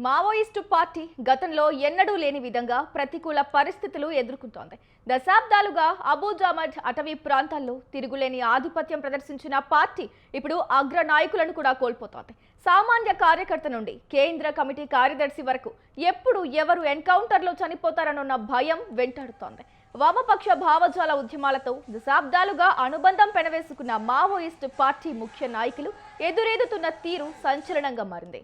Maoist party గతంలో ఎన్నడూ లేని విధంగా ప్రతికూల పరిస్థితులు ఎదుర్కొంటోంది. దశాబ్దాలుగా అబూజామడ్ అటవీ ప్రాంతాల్లో తిరుగులేని ఆధిపత్యం ప్రదర్శించిన పార్టీ ఇప్పుడు అగ్ర నాయకులను కూడా కోల్పోతోంది. సామాన్య కార్యకర్త నుండి కేంద్ర కమిటీ కార్యదర్శి వరకు ఎప్పుడు ఎవరు ఎన్కౌంటర్లో చనిపోతారన్న భయం వెంటాడుతోంది. వామపక్ష భావజాల ఉద్యమాలతో దశాబ్దాలుగా అనుబంధం పెనవేసుకున్న మావోయిస్టు పార్టీ ముఖ్య నాయకులు ఎదురెదుతున్న తీరు సంచలనంగా మారింది.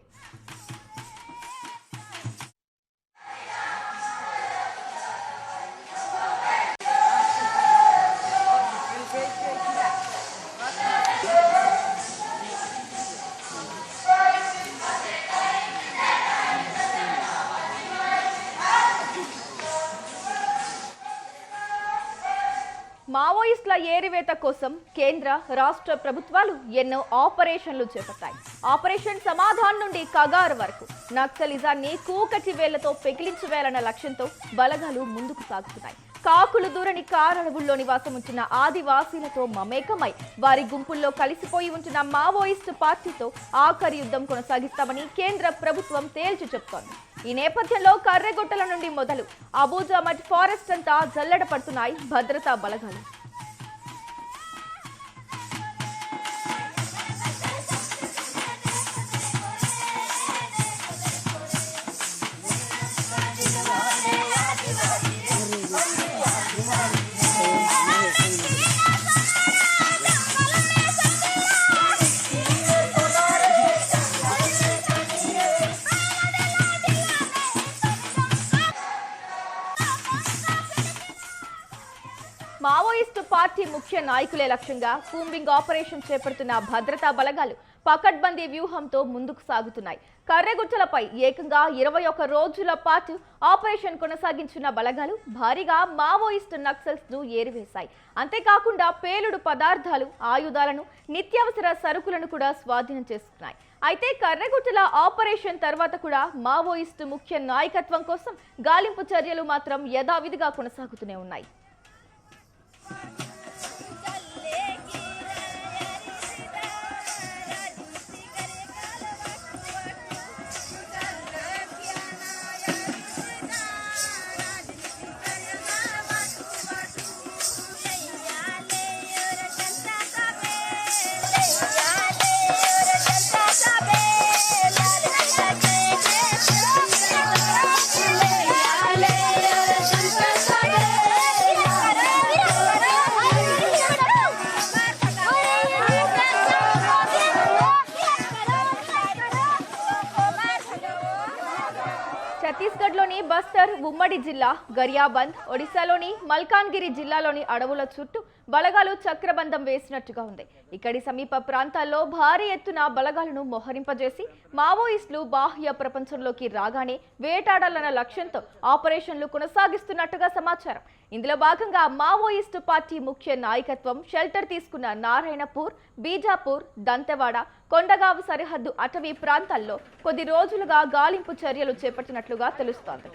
మావోయిస్టుల ఏరివేత కోసం కేంద్ర రాష్ట్ర ప్రభుత్వాలు ఎన్నో ఆపరేషన్లు చేపట్టాయి. ఆపరేషన్ సమాధాన్ నుండి కగార్ వరకు నక్సలిజాన్ని కూకటి వేళ్లతో పెకిలించి వేయాలన్న లక్ష్యంతో బలగాలు ముందుకు సాగుతున్నాయి. కాకులు దూరని కారడవుల్లో నివాసం ఉంటున్న ఆదివాసీలతో మమేకమై వారి గుంపుల్లో కలిసిపోయి ఉంటున్న మావోయిస్టు పార్టీతో ఆఖరి యుద్ధం కొనసాగిస్తామని కేంద్ర ప్రభుత్వం తేల్చి చెప్తోంది. ఈ నేపథ్యంలో కర్రెగొట్టల నుండి మొదలు అబూజామడ్ ఫారెస్ట్ అంతా జల్లెడ పడుతున్నాయి భద్రతా బలగాలు. మావోయిస్టు పార్టీ ముఖ్య నాయకులే లక్ష్యంగా కూంబింగ్ ఆపరేషన్ చేపడుతున్న భద్రతా బలగాలు పకడ్బందీ వ్యూహంతో ముందుకు సాగుతున్నాయి. కర్రెగుట్టలపై ఏకంగా 21 రోజుల పాటు ఆపరేషన్ కొనసాగించిన బలగాలు భారీగా మావోయిస్టు నక్సల్స్ ను ఏరివేశాయి. అంతేకాకుండా పేలుడు పదార్థాలు, ఆయుధాలను, నిత్యావసర సరుకులను కూడా స్వాధీనం చేసుకున్నాయి. అయితే కర్రెగుట్టల ఆపరేషన్ తర్వాత కూడా మావోయిస్టు ముఖ్య నాయకత్వం కోసం గాలింపు చర్యలు మాత్రం యథావిధిగా కొనసాగుతూనే ఉన్నాయి. ఛత్తీస్గఢ్లోని బస్తర్ ఉమ్మడి జిల్లా గరియాబంద్, ఒడిశాలోని మల్కాన్గిరి జిల్లాలోని అడవుల చుట్టూ బలగాలు చక్రబంధం వేసినట్టుగా ఉంది. ఇక్కడి సమీప ప్రాంతాల్లో భారీ ఎత్తున బలగాలను మోహరింపజేసి మావోయిస్టులు బాహ్య ప్రపంచంలోకి రాగానే వేటాడాలన్న లక్ష్యంతో ఆపరేషన్లు కొనసాగిస్తున్నట్టుగా సమాచారం. ఇందులో భాగంగా మావోయిస్టు పార్టీ ముఖ్య నాయకత్వం షెల్టర్ తీసుకున్న నారాయణపూర్, బీజాపూర్, దంతెవాడ, కొండగావు సరిహద్దు అటవీ ప్రాంతాల్లో కొద్ది రోజులుగా గాలింపు చర్యలు చేపట్టినట్లుగా తెలుస్తోంది.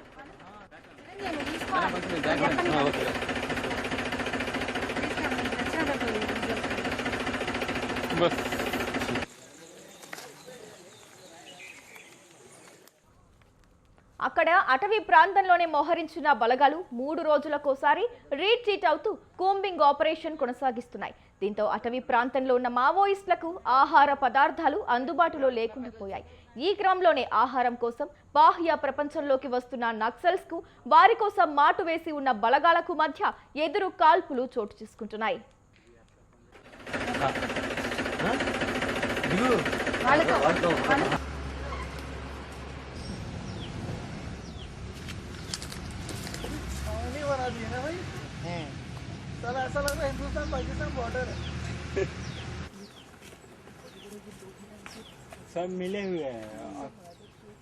అక్కడ అటవీ ప్రాంతంలోనే మోహరించిన బలగాలు 3 రోజులకోసారి రీట్రీట్ అవుతూ కూంబింగ్ ఆపరేషన్ కొనసాగిస్తున్నాయి. దీంతో అటవీ ప్రాంతంలో ఉన్న మావోయిస్టులకు ఆహార పదార్థాలు అందుబాటులో లేకుండా పోయాయి. ఈ క్రమంలోనే ఆహారం కోసం బాహ్య ప్రపంచంలోకి వస్తున్న నక్సల్స్ కు వారి కోసం మాటు వేసి ఉన్న బలగాలకు మధ్య ఎదురు కాల్పులు చోటు చేసుకుంటున్నాయి. ऐसा लग रहा है हिंदुस्तान पाकिस्तान बॉर्डर है, सब मिले हुए हैं.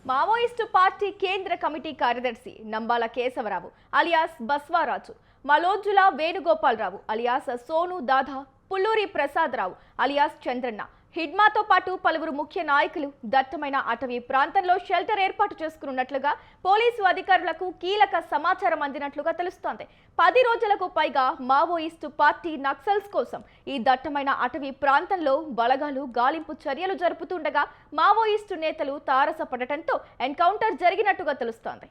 మావోయిస్టు పార్టీ కేంద్ర కమిటీ కార్యదర్శి నంబాల కేశవరావు అలియాస్ బస్వారాజు, మలోజుల వేణుగోపాలరావు అలియాస్ సోను దాదా, పుల్లూరి ప్రసాదరావు అలియాస్ చంద్రన్న, హిడ్మాతో పాటు పలువురు ముఖ్య నాయకులు దట్టమైన అటవీ ప్రాంతంలో షెల్టర్ ఏర్పాటు చేసుకున్నట్లుగా పోలీసు అధికారులకు కీలక సమాచారం అందినట్లుగా తెలుస్తోంది. 10 రోజులకు పైగా మావోయిస్టు పార్టీ నక్సల్స్ కోసం ఈ దట్టమైన అటవీ ప్రాంతంలో బలగాలు గాలింపు చర్యలు జరుపుతుండగా మావోయిస్టు నేతలు తారసపడటంతో ఎన్కౌంటర్ జరిగినట్టుగా తెలుస్తోంది.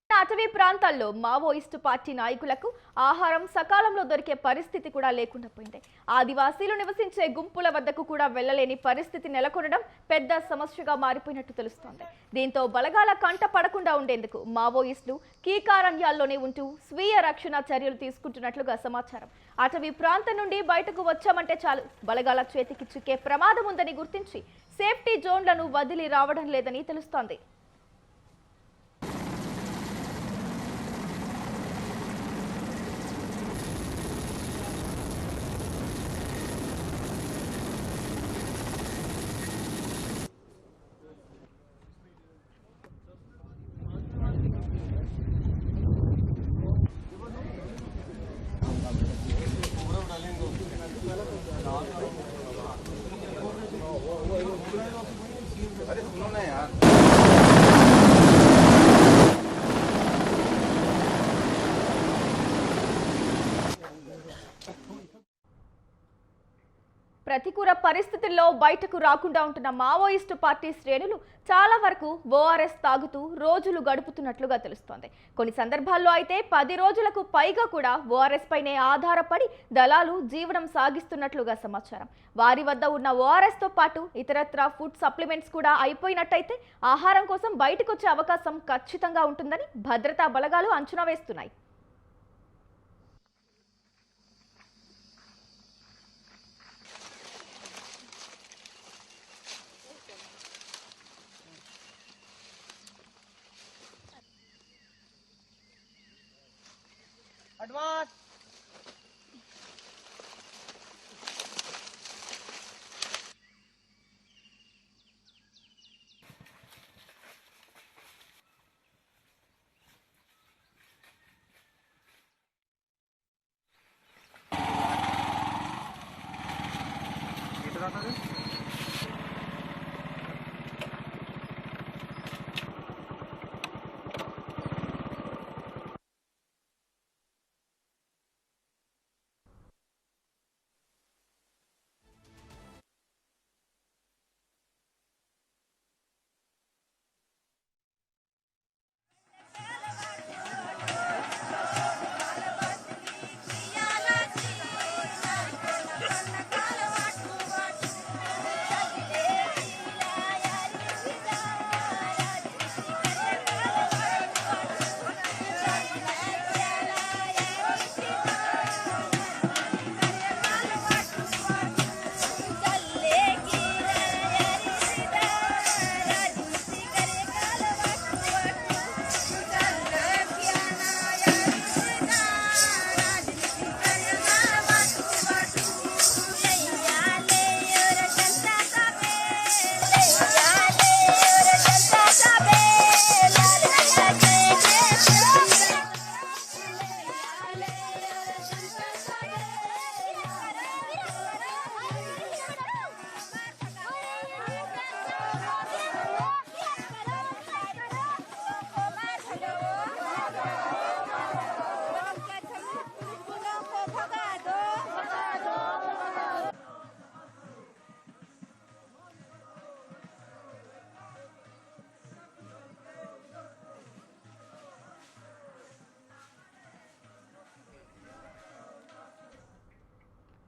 అటవీ ప్రాంతాల్లో మావోయిస్టు పార్టీ నాయకులకు ఆహారం సకాలంలో దొరికే పరిస్థితి కూడా లేకుండా పోయింది. ఆదివాసీలు నివసించే గుంపుల వద్దకు కూడా వెళ్లలేని పరిస్థితి నెలకొనడం పెద్ద సమస్యగా మారిపోయినట్టు తెలుస్తోంది. దీంతో బలగాల కంట పడకుండా ఉండేందుకు మావోయిస్టులు కీకారణ్యాల్లోనే ఉంటూ స్వీయ రక్షణ చర్యలు తీసుకుంటున్నట్లుగా సమాచారం. అటవీ ప్రాంతం నుండి బయటకు వచ్చామంటే చాలు బలగాల చేతికి చిక్కే ప్రమాదం ఉందని గుర్తించి సేఫ్టీ జోన్లను వదిలి రావడం లేదని తెలుస్తోంది. ప్రతికూల పరిస్థితుల్లో బయటకు రాకుండా ఉంటున్న మావోయిస్టు పార్టీ శ్రేణులు చాలా వరకు ఓఆర్ఎస్ తాగుతూ రోజులు గడుపుతున్నట్లుగా తెలుస్తోంది. కొన్ని సందర్భాల్లో అయితే 10 రోజులకు పైగా కూడా ఓఆర్ఎస్ పైనే ఆధారపడి దళాలు జీవనం సాగిస్తున్నట్లుగా సమాచారం. వారి వద్ద ఉన్న ఓఆర్ఎస్ తో పాటు ఇతరత్రా ఫుడ్ సప్లిమెంట్స్ కూడా అయిపోయినట్టయితే ఆహారం కోసం బయటకు వచ్చే అవకాశం ఖచ్చితంగా ఉంటుందని భద్రతా బలగాలు అంచనా వేస్తున్నాయి. Advance.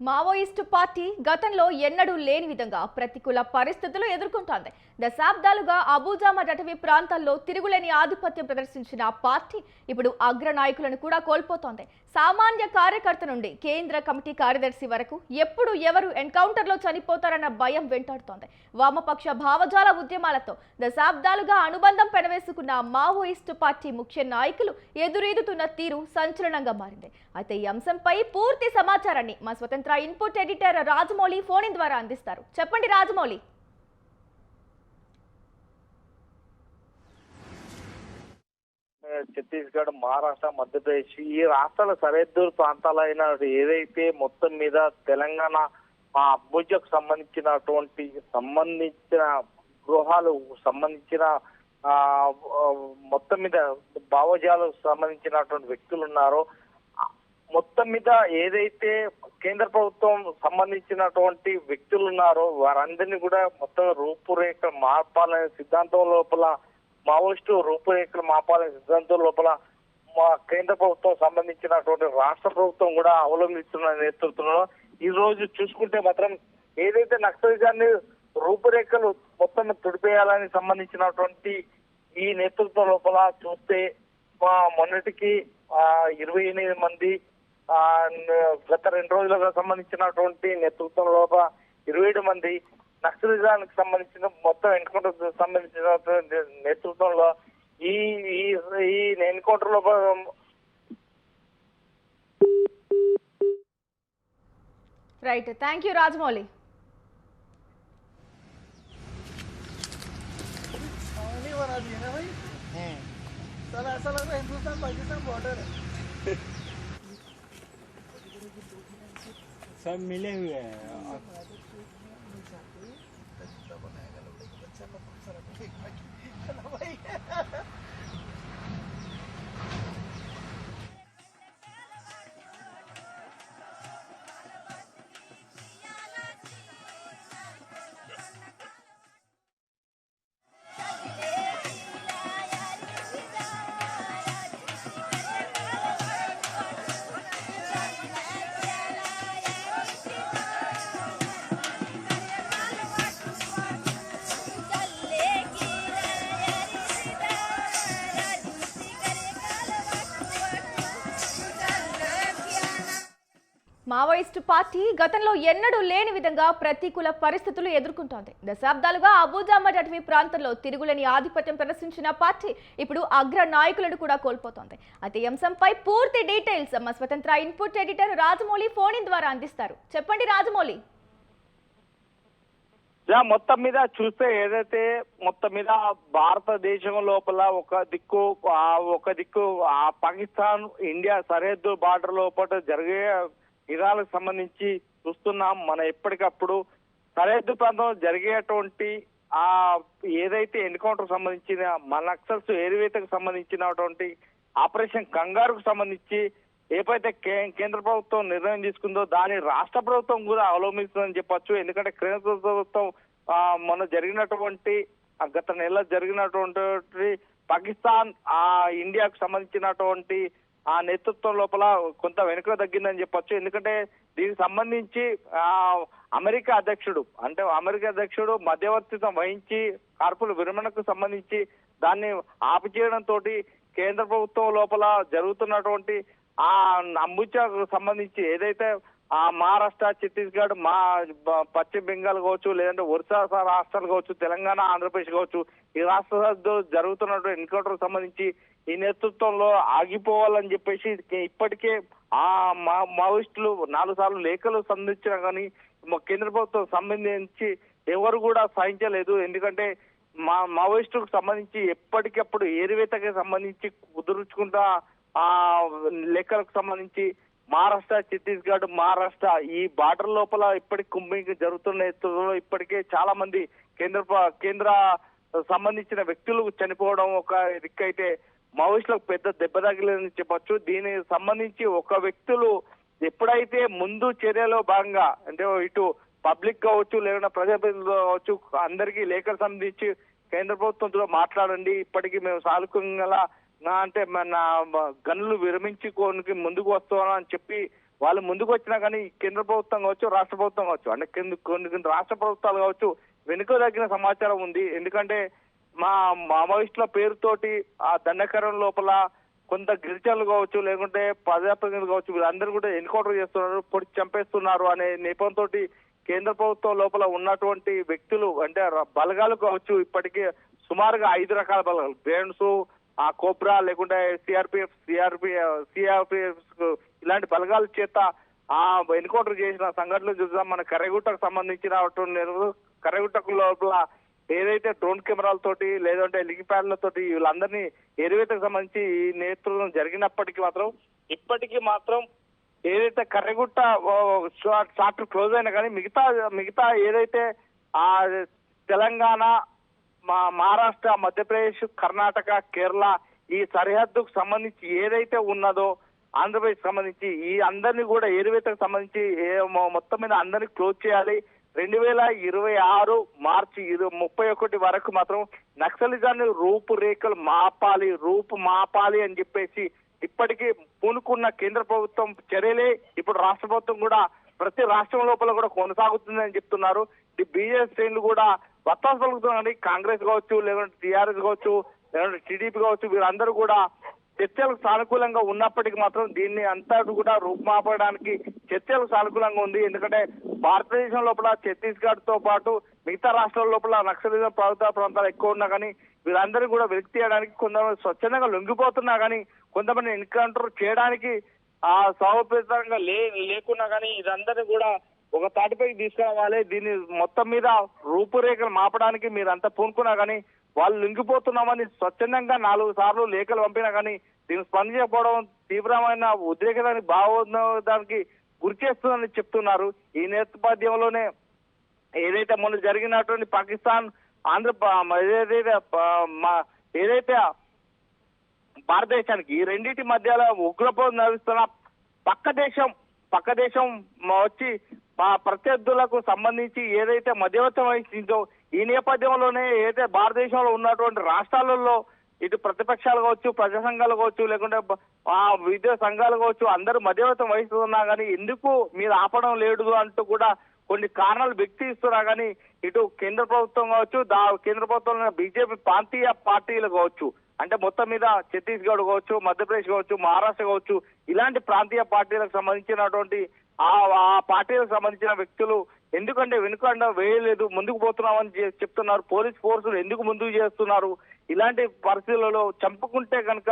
మావోయిస్టు పార్టీ గతంలో ఎన్నడూ లేని విధంగా ప్రతికూల పరిస్థితులు ఎదుర్కొంటోంది. దశాబ్దాలుగా అబూజామర్ అటవీ ప్రాంతాల్లో తిరుగులేని ఆధిపత్యం ప్రదర్శించిన పార్టీ ఇప్పుడు అగ్రనాయకులను కూడా కోల్పోతోంది. సామాన్య కార్యకర్త నుండి కేంద్ర కమిటీ కార్యదర్శి వరకు ఎప్పుడు ఎవరు ఎన్కౌంటర్లో చనిపోతారన్న భయం వెంటాడుతోంది. వామపక్ష భావజాల ఉద్యమాలతో దశాబ్దాలుగా అనుబంధం పెనవేసుకున్న మావోయిస్టు పార్టీ ముఖ్య నాయకులు ఎదురీదుతున్న తీరు సంచలనంగా మారింది. అయితే ఈ అంశంపై పూర్తి సమాచారాన్ని మా స్వతంత్ర ఇన్పుట్ ఎడిటర్ రాజమౌళి ఫోన్ ద్వారా అందిస్తారు. చెప్పండి రాజమౌళి. ఛత్తీస్గఢ్, మహారాష్ట్ర, మధ్యప్రదేశ్ ఈ రాష్ట్రాల సరిహద్దు ప్రాంతాలైన ఏదైతే మొత్తం మీద తెలంగాణ అభివృద్ధికి సంబంధించిన గృహాలు సంబంధించిన మొత్తం మీద భావజాలకు సంబంధించినటువంటి వ్యక్తులు ఉన్నారో మొత్తం మీద ఏదైతే కేంద్ర ప్రభుత్వం సంబంధించినటువంటి వ్యక్తులు ఉన్నారో వారందరినీ కూడా మొత్తం రూపురేఖ మార్పాలనే సిద్ధాంతం లోపల మావోయిస్టు రూపురేఖలు మార్పాలనే సిద్ధాంతం లోపల మా కేంద్ర ప్రభుత్వం సంబంధించినటువంటి రాష్ట్ర ప్రభుత్వం కూడా అవలంబిస్తున్న నేతృత్వంలో ఈ రోజు చూసుకుంటే మాత్రం ఏదైతే నక్సలిజాన్ని రూపురేఖలు మొత్తం తుడిపేయాలని సంబంధించినటువంటి ఈ నేతృత్వం లోపల చూస్తే మొన్నటికి 28 మంది గత 2 రోజులుగా సంబంధించినటువంటి నేతృత్వం లోపల 27 మంది నక్సలిజానికి సంబంధించిన మొత్తం ఎన్కౌంటర్ సంబంధించినటువంటి నేతృత్వంలో ఈ ఎన్కౌంటర్ లోపల రైట్, థ్యాంక్ యూ రాజమౌళి. बना दिए ना भाई। साला ऐसा लग रहा है हिंदुस्तान पाकिस्तान बॉर्डर है। सब मिले हुए हैं। మావోయిస్టు పార్టీ గతంలో ఎన్నడూ లేని విధంగా ప్రతికూల పరిస్థితులు ఎదుర్కొంటోంది. దశాబ్దాలుగా అబూజామట్ అటవీ ప్రాంతంలో తిరుగులేని ఆధిపత్యం ప్రదర్శించిన పార్టీ ఇప్పుడు అగ్ర నాయకులను కూడా కోల్పోతోంది. అయితే ఈ అంశంపై పూర్తి డీటెయిల్స్ మా స్వతంత్ర input editor Rajamouli phone in ద్వారా అందిస్తారు. చెప్పండి రాజమౌళి. మొత్తం మీద చూస్తే ఏదైతే మొత్తం మీద భారతదేశం లోపల ఒక దిక్కు పాకిస్తాన్ ఇండియా సరిహద్దు బార్డర్ లోపల జరిగే యుద్ధాలకు సంబంధించి చూస్తున్నాం. మన ఎప్పటికప్పుడు సరిహద్దు ప్రాంతంలో జరిగేటువంటి ఏదైతే ఎన్కౌంటర్ సంబంధించిన మన నక్సల్స్ ఏరివేతకు సంబంధించినటువంటి ఆపరేషన్ కంగారుకు సంబంధించి ఏపైతే కేంద్ర ప్రభుత్వం నిర్ణయం తీసుకుందో దాన్ని రాష్ట్ర ప్రభుత్వం కూడా అవలంబిస్తుందని చెప్పొచ్చు. ఎందుకంటే కేంద్ర ప్రభుత్వం మొన్న జరిగినటువంటి గత నెల జరిగినటువంటి పాకిస్తాన్ ఇండియాకు సంబంధించినటువంటి ఆ నేతృత్వం లోపల కొంత వెనుక తగ్గిందని చెప్పొచ్చు. ఎందుకంటే దీనికి సంబంధించి అమెరికా అధ్యక్షుడు మధ్యవర్తిత్వం వహించి కార్పుల విరమణకు సంబంధించి దాన్ని ఆపుచేయడంతో కేంద్ర ప్రభుత్వం లోపల జరుగుతున్నటువంటి అంబుజాకు సంబంధించి ఏదైతే మహారాష్ట్ర, ఛత్తీస్గఢ్, పశ్చిమ బెంగాల్ కావచ్చు, లేదంటే ఒరిస్సా రాష్ట్రాలు కావచ్చు, తెలంగాణ, ఆంధ్రప్రదేశ్ కావచ్చు, ఈ రాష్ట్రాలతో జరుగుతున్నటువంటి ఎన్కౌంటర్ సంబంధించి ఈ నేతృత్వంలో ఆగిపోవాలని చెప్పేసి ఇప్పటికే మావోయిస్టులు 4 సార్లు లేఖలు సంధించినా కానీ కేంద్ర ప్రభుత్వం సంబంధించి ఎవరు కూడా సాధించలేదు. ఎందుకంటే మావోయిస్టులకు సంబంధించి ఎప్పటికప్పుడు ఏరివేతకి సంబంధించి కుదుర్చుకుంటా లెక్కలకు సంబంధించి మహారాష్ట్ర, ఛత్తీస్గఢ్, మహారాష్ట్ర ఈ బార్డర్ లోపల ఇప్పటికి కుంభింగ్ జరుగుతున్న ఇప్పటికే చాలా మంది కేంద్ర సంబంధించిన వ్యక్తులు చనిపోవడం ఒక దిక్కైతే మావోయిస్టులకు పెద్ద దెబ్బ తగిలేదని చెప్పొచ్చు. దీనికి సంబంధించి ఒక వ్యక్తులు ఎప్పుడైతే ముందు చర్యలో భాగంగా అంటే ఇటు పబ్లిక్ కావచ్చు, లేకుండా ప్రజాప్రతినిధులు కావచ్చు, అందరికీ లేఖలు సంబంధించి కేంద్ర ప్రభుత్వంతో మాట్లాడండి, ఇప్పటికీ మేము సానుకూలంగా అంటే మన గనులు విరమించుకోనికి ముందుకు వస్తామని చెప్పి వాళ్ళు ముందుకు వచ్చినా కానీ కేంద్ర ప్రభుత్వం కావచ్చు, రాష్ట్ర ప్రభుత్వం కావచ్చు, అంటే కొన్ని రాష్ట్ర ప్రభుత్వాలు కావచ్చు వెనుక తగ్గిన సమాచారం ఉంది. ఎందుకంటే మావోయిస్టుల పేరుతోటి ఆ దండకరం లోపల కొంత గిరిజనులు కావచ్చు, లేకుంటే ప్రజాప్రతినిధులు కావచ్చు, వీళ్ళందరూ కూడా ఎన్కౌంటర్ చేస్తున్నారు, పొడి చంపేస్తున్నారు అనే నేపథ్యంతో కేంద్ర ప్రభుత్వం లోపల ఉన్నటువంటి వ్యక్తులు అంటే బలగాలు కావచ్చు, ఇప్పటికే సుమారుగా 5 రకాల బలగాలు గ్రేడ్స్, కోబ్రా, లేకుంటే సిఆర్పిఎఫ్ ఇలాంటి బలగాల చేత ఎన్కౌంటర్ చేసిన సంఘటనలు చూద్దాం. మన కర్రెగుట్టకు సంబంధించిన కర్రెగుట్టకు లోపల ఏదైతే డ్రోన్ కెమెరాలతోటి లేదంటే హెలిప్యాడ్లతోటి వీళ్ళందరినీ ఏరువేతకు సంబంధించి ఈ నేతృత్వం జరిగినప్పటికీ మాత్రం ఇప్పటికీ మాత్రం ఏదైతే కర్రెగుట్ట చాప్టర్ క్లోజ్ అయినా కానీ మిగతా ఏదైతే ఆ తెలంగాణ మహారాష్ట్ర మధ్యప్రదేశ్ కర్ణాటక కేరళ ఈ సరిహద్దుకు సంబంధించి ఏదైతే ఉన్నదో ఆంధ్రప్రదేశ్ సంబంధించి ఈ అందరినీ కూడా ఏరువేతకు సంబంధించి మొత్తం మీద అందరినీ క్లోజ్ చేయాలి. 2026 మార్చి 31 వరకు మాత్రం నక్సలిజాన్ని రూపురేఖలు మాపాలి అని చెప్పేసి ఇప్పటికీ పూనుకున్న కేంద్ర ప్రభుత్వం చర్యలే ఇప్పుడు రాష్ట్ర ప్రభుత్వం కూడా ప్రతి రాష్ట్రం లోపల కూడా కొనసాగుతుందని చెప్తున్నారు. ఈ బీజేపీ శ్రేణులు కూడా వత్తాసు పలుకుతున్నారండి. కాంగ్రెస్ కావచ్చు, లేకుంటే టీఆర్ఎస్ కావచ్చు, లేకుంటే టీడీపీ కావచ్చు, వీరందరూ కూడా చర్చలకు సానుకూలంగా ఉన్నప్పటికీ మాత్రం దీన్ని అంతా కూడా రూపుమాపడానికి చర్చలకు సానుకూలంగా ఉంది. ఎందుకంటే భారతదేశం లోపల ఛత్తీస్గఢ్ తో పాటు మిగతా రాష్ట్రాల లోపల నక్సలిజం ప్రభుత్వ ప్రాంతాలు ఎక్కువ ఉన్నా కానీ వీరందరూ కూడా వెలికి తీయడానికి కొంతమంది స్వచ్ఛందంగా లొంగిపోతున్నా కానీ కొంతమంది ఎన్కౌంటర్ చేయడానికి ఆ సౌపేతంగా లేకున్నా కానీ ఇదందరినీ కూడా ఒక తాటిపైకి తీసుకురావాలి. దీన్ని మొత్తం మీద రూపురేఖలు మాపడానికి మీరంతా పూనుకున్నా కానీ వాళ్ళు లొంగిపోతున్నామని స్వచ్ఛందంగా 4 సార్లు లేఖలు పంపినా కానీ దీన్ని స్పందించకపోవడం తీవ్రమైన ఉద్రేకానికి భావోద్వేగానికి గురి చేస్తుందని చెప్తున్నారు. ఈ నేపథ్యంలోనే ఏదైతే మొన్న జరిగినటువంటి పాకిస్తాన్ ఏదైతే భారతదేశానికి ఈ రెండింటి మధ్యలో ఉగ్రపోరు నడుస్తున్న పక్క దేశం వచ్చి ప్రత్యర్థులకు సంబంధించి ఏదైతే మధ్యవర్తం వహించిందో ఈ నేపథ్యంలోనే ఏదైతే భారతదేశంలో ఉన్నటువంటి రాష్ట్రాలలో ఇటు ప్రతిపక్షాలు కావచ్చు, ప్రజా సంఘాలు కావచ్చు, లేకుంటే విద్యా సంఘాలు కావచ్చు, అందరూ మధ్యవర్తం వహిస్తున్నా కానీ ఎందుకు మీరు ఆపడం లేదు అంటూ కూడా కొన్ని కారణాలు వ్యక్తిస్తున్నా కానీ ఇటు కేంద్ర ప్రభుత్వం కావచ్చు, కేంద్ర ప్రభుత్వంలో బీజేపీ ప్రాంతీయ పార్టీలు కావచ్చు, అంటే మొత్తం మీద ఛత్తీస్గఢ్ కావచ్చు, మధ్యప్రదేశ్ కావచ్చు, మహారాష్ట్ర కావచ్చు, ఇలాంటి ప్రాంతీయ పార్టీలకు సంబంధించినటువంటి ఆ పార్టీలకు సంబంధించిన వ్యక్తులు ఎందుకంటే వెనుకండ వేయలేదు, ముందుకు పోతున్నామని చెప్తున్నారు. పోలీస్ ఫోర్సులు ఎందుకు ముందుకు చేస్తున్నారు? ఇలాంటి పరిస్థితులలో చంపుకుంటే కనుక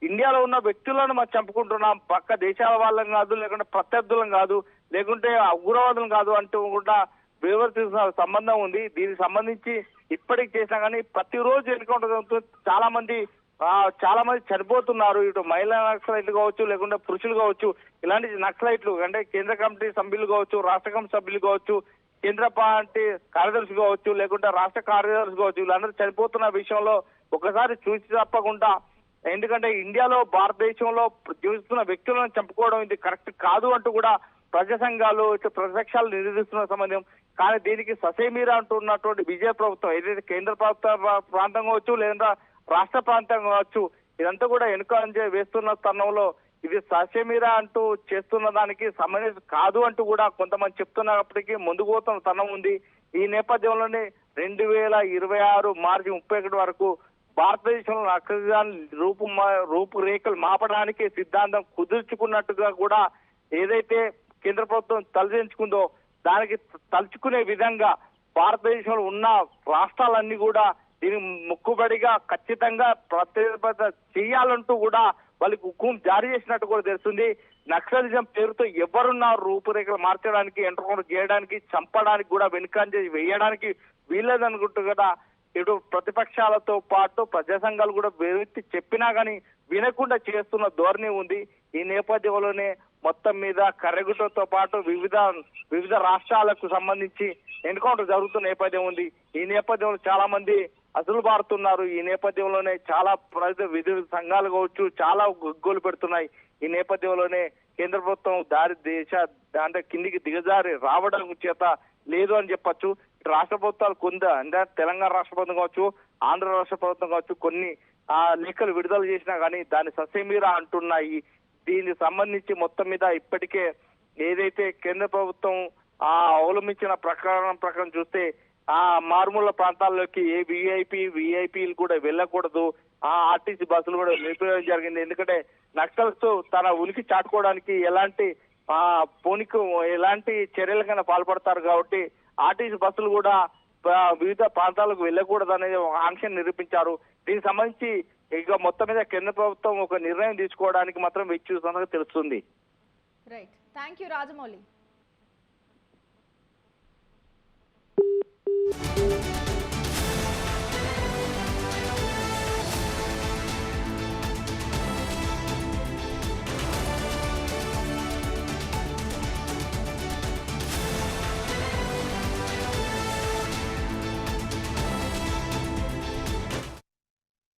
ఇండియాలో ఉన్న వ్యక్తులను మనం చంపుకుంటున్నాం, పక్క దేశాల వాళ్ళం కాదు, లేకుంటే ప్రత్యర్థులం కాదు, లేకుంటే ఉగ్రవాదులం కాదు అంటూ కూడా వివరిస్తున్న సంబంధం ఉంది. దీనికి సంబంధించి ఇప్పటికి చేసినా కానీ ప్రతిరోజు ఎన్కౌంటర్ చాలా మంది చనిపోతున్నారు. ఇటు మహిళా నక్సలైట్లు కావచ్చు, లేకుంటే పురుషులు కావచ్చు, ఇలాంటి నక్సలైట్లు అంటే కేంద్ర కమిటీ సభ్యులు కావచ్చు, రాష్ట్ర కమిటీ సభ్యులు కావచ్చు, కేంద్ర పార్టీ కార్యదర్శి కావచ్చు, లేకుంటే రాష్ట్ర కార్యదర్శి కావచ్చు, వీళ్ళందరూ చనిపోతున్న విషయంలో ఒకసారి చూసి తప్పకుండా, ఎందుకంటే ఇండియాలో భారతదేశంలో జీవిస్తున్న వ్యక్తులను చంపుకోవడం ఇది కరెక్ట్ కాదు అంటూ కూడా ప్రజా సంఘాలు ప్రతిపక్షాలు నిరోధిస్తున్న సంబంధం. కానీ దీనికి ససేమీరా అంటున్నటువంటి బీజేపీ ప్రభుత్వం ఏదైతే కేంద్ర ప్రభుత్వ ప్రాంతం కావచ్చు, లేదా రాష్ట్ర ప్రాంతం కావచ్చు, ఇదంతా కూడా ఎన్కౌంటర్ వేస్తున్న తరుణంలో ఇది ససేమీరా అంటూ చేస్తున్న దానికి సంబంధించి కాదు అంటూ కూడా కొంతమంది చెప్తున్నప్పటికీ ముందుకు పోతున్న తరుణం ఉంది. ఈ నేపథ్యంలోనే 2026 మార్చి 31 వరకు భారతదేశంలో నక్సలిజాన్ని రూపురేఖలు మాపడానికి సిద్ధాంతం కుదుర్చుకున్నట్టుగా కూడా ఏదైతే కేంద్ర ప్రభుత్వం తలదించుకుందో దానికి తలుచుకునే విధంగా భారతదేశంలో ఉన్న రాష్ట్రాలన్నీ కూడా దీని మొక్కుబడిగా ఖచ్చితంగా ప్రతిబద్ధ చేయాలంటూ కూడా వాళ్ళకి హుకుం జారీ చేసినట్టు కూడా తెలుస్తుంది. నక్సలిజం పేరుతో ఎవరున్న రూపురేఖలు మార్చడానికి, ఎంటర్ చేయడానికి, చంపడానికి కూడా వెనుకంజ వేయడానికి వీల్లేదనుకుంటూ కదా ఇటు ప్రతిపక్షాలతో పాటు ప్రజా సంఘాలు కూడా వ్యక్తి చెప్పినా కానీ వినకుండా చేస్తున్న ధోరణి ఉంది. ఈ నేపథ్యంలోనే మొత్తం మీద కర్రెగుట్టతో పాటు వివిధ రాష్ట్రాలకు సంబంధించి ఎన్కౌంటర్ జరుగుతున్న నేపథ్యం ఉంది. ఈ నేపథ్యంలో చాలా మంది అసలు బారుతున్నారు. ఈ నేపథ్యంలోనే చాలా వివిధ సంఘాలు కావచ్చు చాలా గగ్గోలు పెడుతున్నాయి. ఈ నేపథ్యంలోనే కేంద్ర ప్రభుత్వం అంటే కిందికి దిగజారి రావడం చేత లేదు అని చెప్పొచ్చు. రాష్ట్ర ప్రభుత్వాలు అంటే తెలంగాణ రాష్ట్ర ప్రభుత్వం కావచ్చు, ఆంధ్ర రాష్ట్ర ప్రభుత్వం కావచ్చు, కొన్ని లేఖలు విడుదల చేసినా కానీ దాన్ని ససేమీరా అంటున్నాయి. దీనికి సంబంధించి మొత్తం మీద ఇప్పటికే ఏదైతే కేంద్ర ప్రభుత్వం అవలంబించిన ప్రకారం చూస్తే మారుమూల ప్రాంతాల్లోకి ఏ విఐపీలు కూడా వెళ్ళకూడదు, ఆర్టీసీ బస్సులు కూడా నిలిపివేయడం జరిగింది. ఎందుకంటే నక్సల్స్ తన ఉనికి చాటుకోవడానికి ఎలాంటి చర్యలకైనా పాల్పడతారు కాబట్టి ఆర్టీసీ బస్సులు కూడా వివిధ ప్రాంతాలకు వెళ్ళకూడదు అనేది ఒక ఆంక్షను నిరూపించారు. దీనికి సంబంధించి ఇక మొత్తం మీద కేంద్ర ప్రభుత్వం ఒక నిర్ణయం తీసుకోవడానికి మాత్రం వేచి చూస్తున్నట్టు తెలుస్తుంది. Right, thank you Rajamouli.